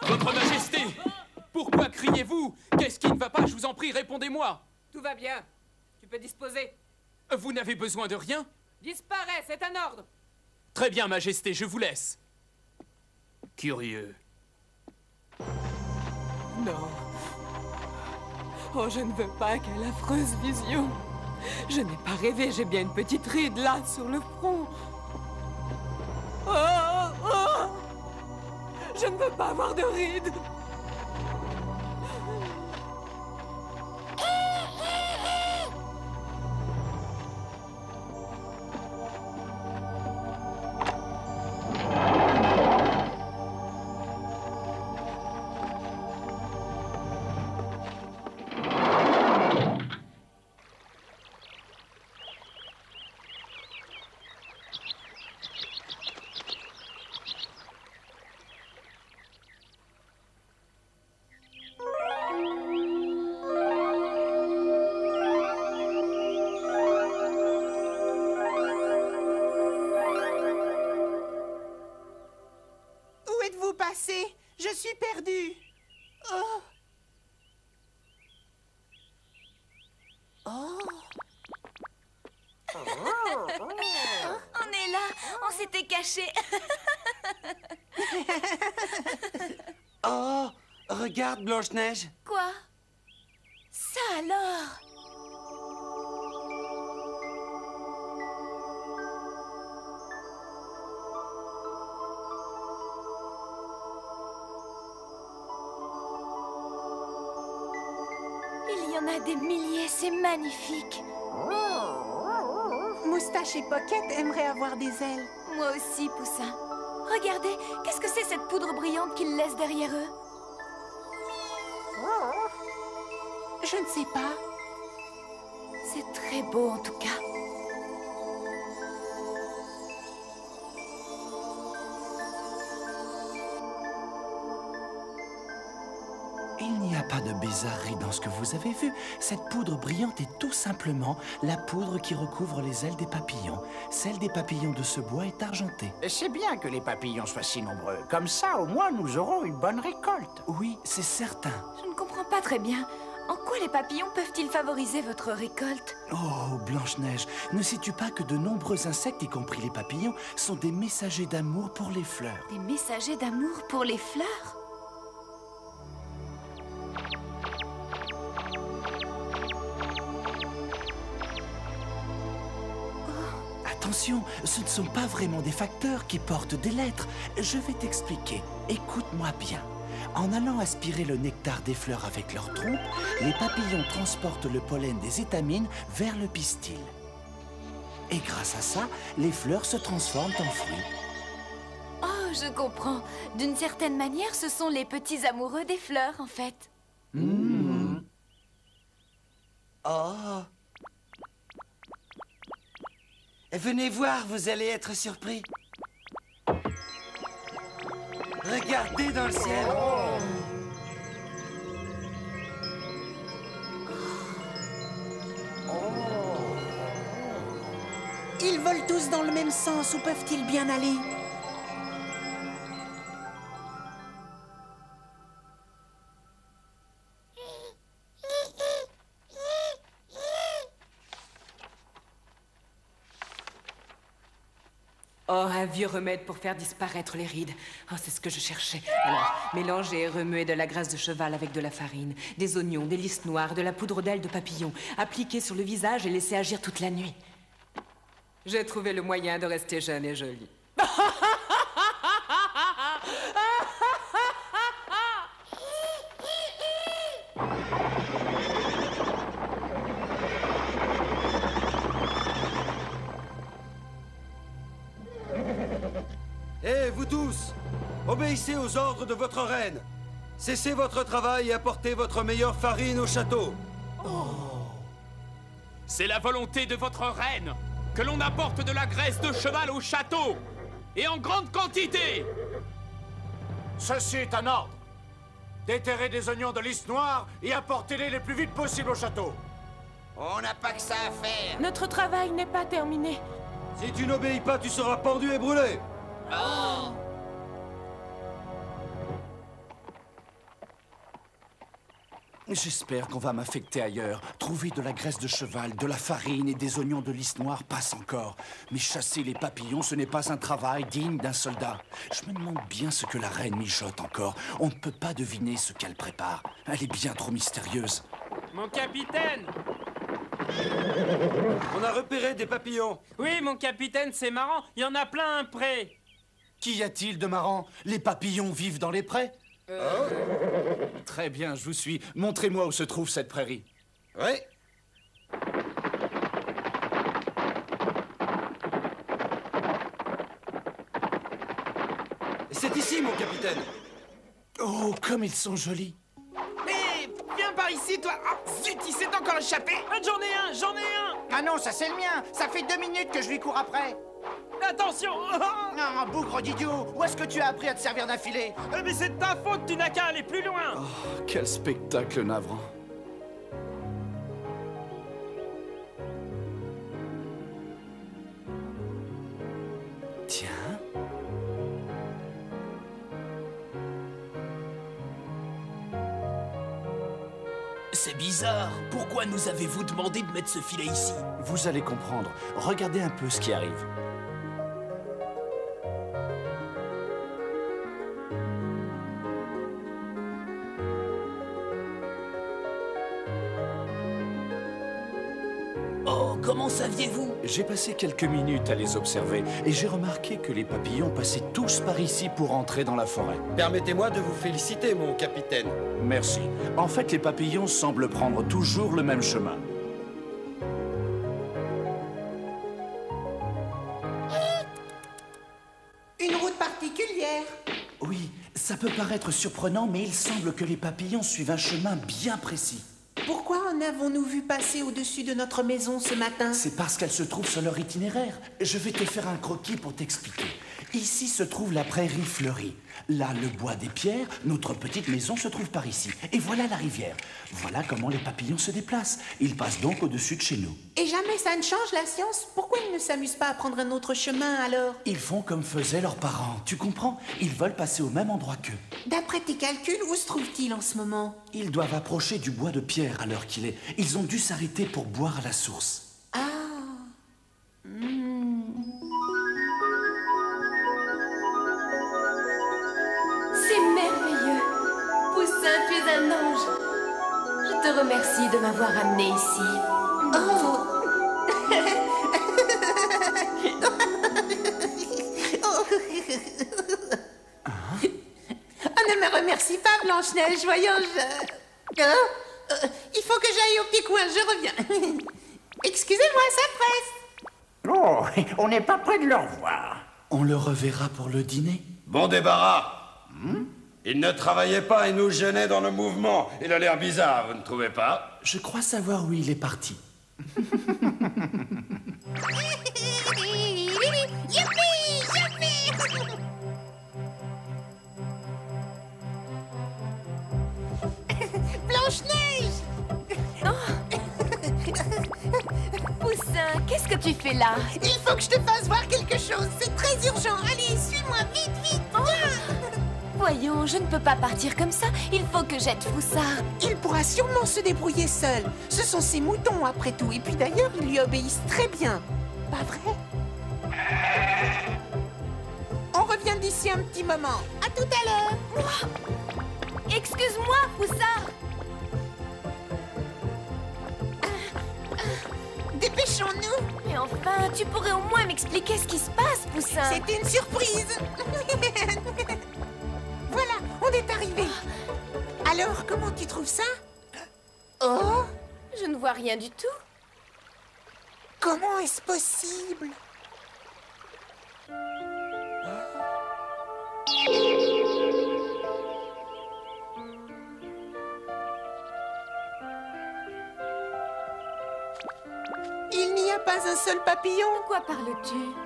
Votre Majesté! Pourquoi criez-vous? Qu'est-ce qui ne va pas? Je vous en prie, répondez-moi! Tout va bien. Tu peux disposer. Vous n'avez besoin de rien? Disparaît, c'est un ordre. Très bien, Majesté, je vous laisse. Curieux. Non. Oh, je ne veux pas quelle affreuse vision. Je n'ai pas rêvé, j'ai bien une petite ride là, sur le front. Oh, oh. Je ne veux pas avoir de ride. Je suis perdue. Oh. Oh. On est là, on s'était cachés. Oh, regarde Blanche-Neige. Quoi? Ça alors? Il y en a des milliers, c'est magnifique. Moustache et Pocket aimeraient avoir des ailes. Moi aussi, Poussin. Regardez, qu'est-ce que c'est cette poudre brillante qu'ils laissent derrière eux? Je ne sais pas. C'est très beau en tout cas. Il n'y a pas de bizarrerie dans ce que vous avez vu. Cette poudre brillante est tout simplement la poudre qui recouvre les ailes des papillons. Celle des papillons de ce bois est argentée. C'est bien que les papillons soient si nombreux. Comme ça, au moins, nous aurons une bonne récolte. Oui, c'est certain. Je ne comprends pas très bien. En quoi les papillons peuvent-ils favoriser votre récolte? Oh, Blanche-Neige, ne sais-tu pas que de nombreux insectes, y compris les papillons, sont des messagers d'amour pour les fleurs? Des messagers d'amour pour les fleurs? Attention, ce ne sont pas vraiment des facteurs qui portent des lettres. Je vais t'expliquer. Écoute-moi bien. En allant aspirer le nectar des fleurs avec leur trompe, les papillons transportent le pollen des étamines vers le pistil. Et grâce à ça, les fleurs se transforment en fruits. Oh, je comprends. D'une certaine manière, ce sont les petits amoureux des fleurs, en fait. Mmh. Oh. Venez voir, vous allez être surpris. Regardez dans le ciel. Ils volent tous dans le même sens. Où peuvent-ils bien aller? Oh, un vieux remède pour faire disparaître les rides. Oh, c'est ce que je cherchais. Alors, mélangez et remuez de la graisse de cheval avec de la farine, des oignons, des lys noires, de la poudre d'ailes de papillon. Appliquez sur le visage et laissez agir toute la nuit. J'ai trouvé le moyen de rester jeune et jolie. Hé, vous tous! Obéissez aux ordres de votre reine! Cessez votre travail et apportez votre meilleure farine au château! C'est la volonté de votre reine que l'on apporte de la graisse de cheval au château, et en grande quantité! Ceci est un ordre. Déterrez des oignons de lys noire et apportez-les le plus vite possible au château. On n'a pas que ça à faire. Notre travail n'est pas terminé. Si tu n'obéis pas, tu seras pendu et brûlé! Oh. J'espère qu'on va m'affecter ailleurs. Trouver de la graisse de cheval, de la farine et des oignons de lys noire passe encore. Mais chasser les papillons, ce n'est pas un travail digne d'un soldat. Je me demande bien ce que la reine mijote encore. On ne peut pas deviner ce qu'elle prépare. Elle est bien trop mystérieuse. Mon capitaine! On a repéré des papillons. Oui, mon capitaine, c'est marrant. Il y en a plein un pré. Qu'y a-t-il de marrant? Les papillons vivent dans les prés? Très bien, je vous suis. Montrez-moi où se trouve cette prairie. Oui. C'est ici, mon capitaine. Oh, comme ils sont jolis. Hé, viens par ici, toi. Ah, zut, il s'est encore échappé. Ah, j'en ai un, j'en ai un. Ah non, ça c'est le mien. Ça fait 2 minutes que je lui cours après. Attention. Non, bougre d'idiot. Où est-ce que tu as appris à te servir d'un filet? Mais c'est de ta faute, tu n'as qu'à aller plus loin. Oh, quel spectacle navrant. Tiens. C'est bizarre. Pourquoi nous avez-vous demandé de mettre ce filet ici? Vous allez comprendre. Regardez un peu ce qui arrive. Oh, comment saviez-vous? J'ai passé quelques minutes à les observer et j'ai remarqué que les papillons passaient tous par ici pour entrer dans la forêt. Permettez-moi de vous féliciter, mon capitaine. Merci. En fait, les papillons semblent prendre toujours le même chemin. Une route particulière. Oui, ça peut paraître surprenant, mais il semble que les papillons suivent un chemin bien précis. Pourquoi en avons-nous vu passer au-dessus de notre maison ce matin? C'est parce qu'elles se trouvent sur leur itinéraire. Je vais te faire un croquis pour t'expliquer. Ici se trouve la prairie fleurie. Là, le bois des pierres, notre petite maison se trouve par ici. Et voilà la rivière. Voilà comment les papillons se déplacent. Ils passent donc au-dessus de chez nous. Et jamais ça ne change la science? Pourquoi ils ne s'amusent pas à prendre un autre chemin alors? Ils font comme faisaient leurs parents, tu comprends? Ils veulent passer au même endroit qu'eux. D'après tes calculs, où se trouve-t-il en ce moment? Ils doivent approcher du bois de pierre à l'heure qu'il est. Ils ont dû s'arrêter pour boire à la source. Ah. C'est merveilleux. Poussin, tu es un ange. Je te remercie de m'avoir amené ici. Oh. Ne me remercie pas, Blanche-Neige, voyons, il faut que j'aille au petit coin, je reviens. Excusez-moi, ça presse. Oh, on n'est pas près de le revoir. On le reverra pour le dîner. Bon débarras. Il ne travaillait pas et nous gênait dans le mouvement. Il a l'air bizarre, vous ne trouvez pas? Je crois savoir où il est parti. Blanche-Neige! Poussin, qu'est-ce que tu fais là? Il faut que je te fasse voir quelque chose, c'est très urgent. Allez, suis-moi, vite, vite. Voyons, je ne peux pas partir comme ça. Il faut que j'aide Froussard. Il pourra sûrement se débrouiller seul. Ce sont ses moutons, après tout. Et puis d'ailleurs, ils lui obéissent très bien. Pas vrai? On revient d'ici un petit moment. À tout à l'heure. Excuse-moi, Froussard. Dépêchons-nous. Mais enfin, tu pourrais au moins m'expliquer ce qui se passe, Poussin. C'était une surprise. Voilà, on est arrivé. Alors, comment tu trouves ça? Oh, Je ne vois rien du tout. comment est-ce possible? Il n'y a pas un seul papillon? De quoi parles-tu?